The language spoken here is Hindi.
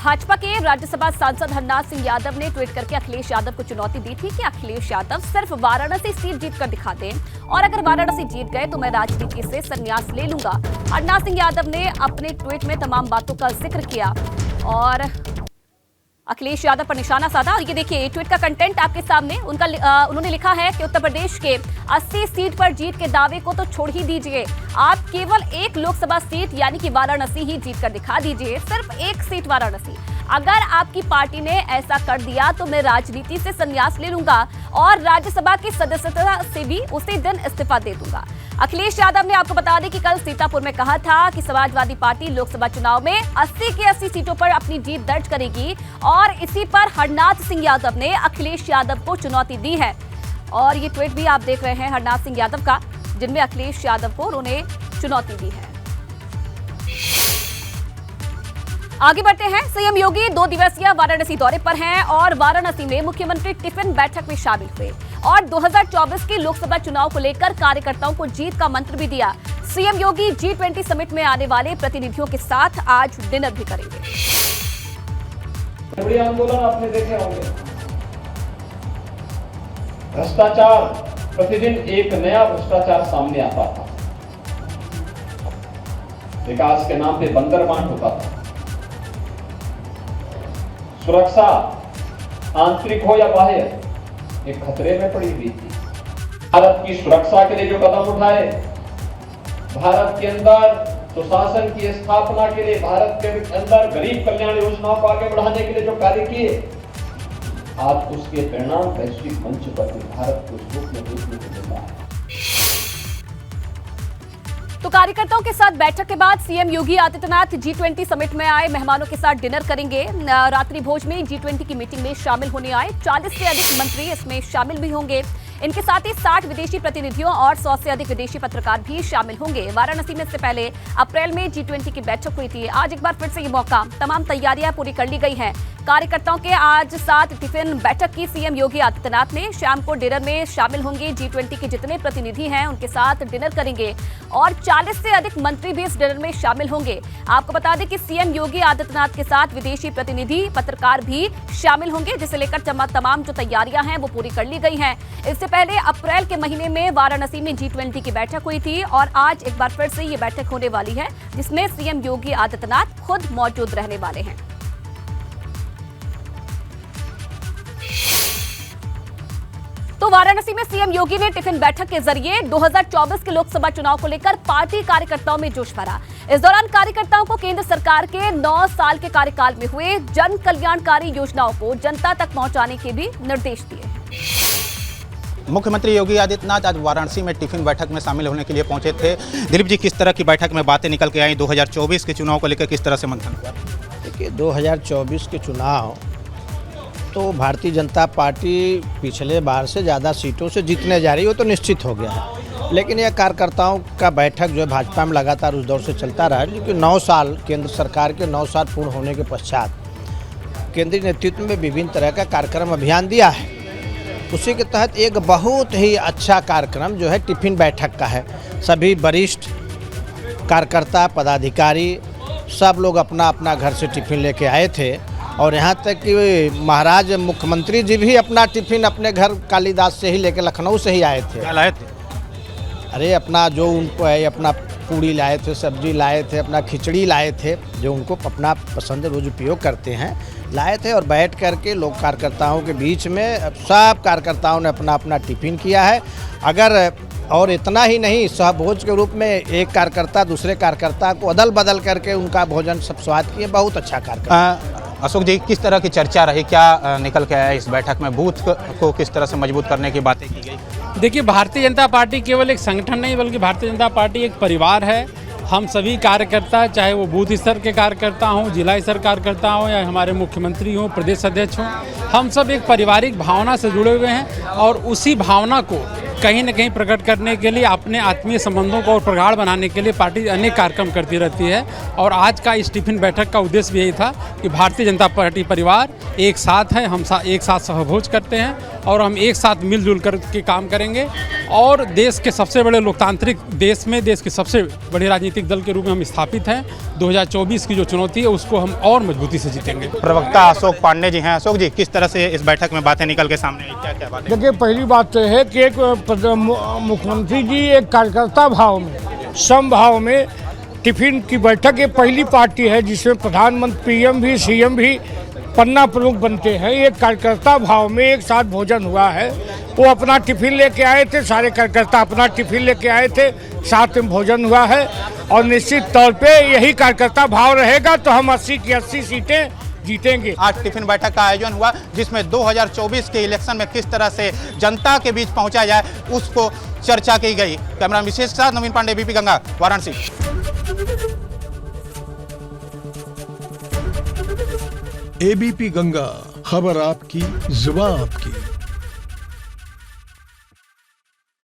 भाजपा के राज्यसभा सांसद हरनाथ सिंह यादव ने ट्वीट करके अखिलेश यादव को चुनौती दी थी कि अखिलेश यादव सिर्फ वाराणसी सीट जीतकर दिखा दें और अगर वाराणसी जीत गए तो मैं राजनीति से संन्यास ले लूंगा। हरनाथ सिंह यादव ने अपने ट्वीट में तमाम बातों का जिक्र किया और अखिलेश यादव पर निशाना साधा। और ये देखिए ट्वीट का कंटेंट आपके सामने। उन्होंने लिखा है कि उत्तर प्रदेश के 80 सीट पर जीत के दावे को तो छोड़ ही दीजिए, आप केवल एक लोकसभा सीट यानी कि वाराणसी ही जीत कर दिखा दीजिए, सिर्फ एक सीट वाराणसी। अगर आपकी पार्टी ने ऐसा कर दिया तो मैं राजनीति से संन्यास ले लूंगा और राज्यसभा की सदस्यता से भी उसी दिन इस्तीफा दे दूंगा। अखिलेश यादव ने आपको बता दें कि कल सीतापुर में कहा था कि समाजवादी पार्टी लोकसभा चुनाव में 80 के 80 सीटों पर अपनी जीत दर्ज करेगी और इसी पर हरनाथ सिंह यादव ने अखिलेश यादव को चुनौती दी है। और ये ट्वीट भी आप देख रहे हैं हरनाथ सिंह यादव का, जिनमें अखिलेश यादव को उन्होंने चुनौती दी है। आगे बढ़ते हैं। सीएम योगी 2 दिवसीय वाराणसी दौरे पर हैं और वाराणसी में मुख्यमंत्री टिफिन बैठक में शामिल हुए और 2024 के लोकसभा चुनाव को लेकर कार्यकर्ताओं को जीत का मंत्र भी दिया। सीएम योगी G20 समिट में आने वाले प्रतिनिधियों के साथ आज डिनर भी करेंगे। बड़े आंदोलन आपने देखे होंगे, भ्रष्टाचार, प्रतिदिन एक नया भ्रष्टाचार सामने आता था, विकास के नाम पे बंदरबांट होता था, सुरक्षा आंतरिक हो या बाह्य एक खतरे में पड़ी हुई थी। भारत की सुरक्षा के लिए जो कदम उठाए, भारत के अंदर सुशासन की स्थापना के लिए, भारत के अंदर गरीब कल्याण योजनाओं को आगे बढ़ाने के लिए जो कार्य किए, आज उसके परिणाम वैश्विक मंच पर भारत को रूप में देखने को मिल रहा है। तो कार्यकर्ताओं के साथ बैठक के बाद CM Yogi Adityanath G20 summit में आए मेहमानों के साथ डिनर करेंगे। रात्रि भोज में G20 की मीटिंग में शामिल होने आए 40 से अधिक मंत्री इसमें शामिल भी होंगे। इनके साथ ही 60 विदेशी प्रतिनिधियों और 100 से अधिक विदेशी पत्रकार भी शामिल होंगे। वाराणसी में इससे पहले अप्रैल में G20 की बैठक हुई थी। आज एक बार फिर से ये मौका, तमाम तैयारियां पूरी कर ली गई हैं। कार्यकर्ताओं के आज साथ टिफिन बैठक की सीएम योगी आदित्यनाथ ने। शाम को डिनर में शामिल होंगे। G20 के जितने प्रतिनिधि हैं उनके साथ डिनर करेंगे और 40 से अधिक मंत्री भी इस डिनर में शामिल होंगे। आपको बता दें कि सीएम योगी आदित्यनाथ के साथ विदेशी प्रतिनिधि, पत्रकार भी शामिल होंगे, जिसे लेकर तमाम जो तैयारियां हैं वो पूरी कर ली गई हैं। इससे पहले अप्रैल के महीने में वाराणसी में G20 की बैठक हुई थी और आज एक बार फिर से ये बैठक होने वाली है, जिसमें सीएम योगी आदित्यनाथ खुद मौजूद रहने वाले हैं। तो वाराणसी में सीएम योगी ने टिफिन बैठक के जरिए 2024 के लोकसभा चुनाव को लेकर पार्टी कार्यकर्ताओं में जोश भरा। इस दौरान कार्यकर्ताओं को केंद्र सरकार के 9 साल के कार्यकाल में हुए जन कल्याणकारी योजनाओं को जनता तक पहुंचाने के भी निर्देश दिए। मुख्यमंत्री योगी आदित्यनाथ आज वाराणसी में टिफिन बैठक में शामिल होने के लिए पहुंचे थे। दिलीप जी, किस तरह की बैठक में बातें निकल के आई? 2024 के चुनाव को लेकर किस तरह से मंथन हुआ? देखिए, 2024 के चुनाव तो भारतीय जनता पार्टी पिछले बार से ज़्यादा सीटों से जीतने जा रही है, वो तो निश्चित हो गया है। लेकिन यह कार्यकर्ताओं का बैठक जो है भाजपा में लगातार उस दौर से चलता रहा है, क्योंकि 9 साल केंद्र सरकार के 9 साल पूर्ण होने के पश्चात केंद्रीय नेतृत्व में विभिन्न तरह का कार्यक्रम अभियान दिया है। उसी के तहत एक बहुत ही अच्छा कार्यक्रम जो है टिफिन बैठक का है। सभी वरिष्ठ कार्यकर्ता, पदाधिकारी सब लोग अपना अपना घर से टिफिन लेके आए थे और यहाँ तक कि महाराज मुख्यमंत्री जी भी अपना टिफिन अपने घर कालीदास से ही लेके, लखनऊ से ही आए थे। क्या लाए थे? अरे अपना जो उनको है, अपना पूड़ी लाए थे, सब्जी लाए थे, अपना खिचड़ी लाए थे, जो उनको अपना पसंद रोज उपयोग करते हैं, लाए थे। और बैठ करके लोग कार्यकर्ताओं के बीच में सब कार्यकर्ताओं ने अपना अपना टिफिन किया है। अगर और इतना ही नहीं, सहभोज के रूप में एक कार्यकर्ता दूसरे कार्यकर्ता को अदल बदल करके उनका भोजन सब स्वाद किए। बहुत अच्छा कार्यक्रम। अशोक जी, किस तरह की चर्चा रही, क्या निकल के आया इस बैठक में? बूथ को किस तरह से मजबूत करने की बातें की गई? देखिए, भारतीय जनता पार्टी केवल एक संगठन नहीं बल्कि भारतीय जनता पार्टी एक परिवार है। हम सभी कार्यकर्ता, चाहे वो बूथ स्तर के कार्यकर्ता हों, जिला स्तर कार्यकर्ता हों या हमारे मुख्यमंत्री हों, प्रदेश अध्यक्ष हों, हम सब एक पारिवारिक भावना से जुड़े हुए हैं और उसी भावना को कहीं न कहीं प्रकट करने के लिए, अपने आत्मीय संबंधों को और प्रगाढ़ बनाने के लिए पार्टी अनेक कार्यक्रम करती रहती है। और आज का इस टिफिन बैठक का उद्देश्य भी यही था कि भारतीय जनता पार्टी परिवार एक साथ है, हम एक साथ सहभोज करते हैं और हम एक साथ मिलजुल कर के काम करेंगे और देश के सबसे बड़े लोकतांत्रिक देश में, देश के सबसे बड़े राजनीतिक दल के रूप में हम स्थापित हैं। 2024 की जो चुनौती है उसको हम और मजबूती से जीतेंगे। प्रवक्ता अशोक पांडे जी हैं। अशोक जी, किस तरह से इस बैठक में बातें निकल के सामने आई, क्या क्या बातें? देखिए, पहली बात तो है कि एक मुख्यमंत्री जी एक कार्यकर्ता भाव में, समभाव में टिफिन की बैठक ये पहली पार्टी है जिसमें प्रधानमंत्री, पीएम भी, सीएम भी पन्ना प्रमुख बनते हैं। एक कार्यकर्ता भाव में एक साथ भोजन हुआ है। वो अपना टिफिन लेके आए थे, सारे कार्यकर्ता अपना टिफिन लेके आए थे, साथ में भोजन हुआ है और निश्चित तौर पे यही कार्यकर्ता भाव रहेगा तो हम 80 की 80 सीटें जीतेंगे। आज टिफिन बैठक का आयोजन हुआ जिसमें 2024 के इलेक्शन में किस तरह से जनता के बीच पहुंचा जाए उसको चर्चा की गई। कैमरा विशेष के साथ नवीन पांडे, एबीपी गंगा, वाराणसी। एबीपी गंगा, खबर आपकी, जुबान आपकी।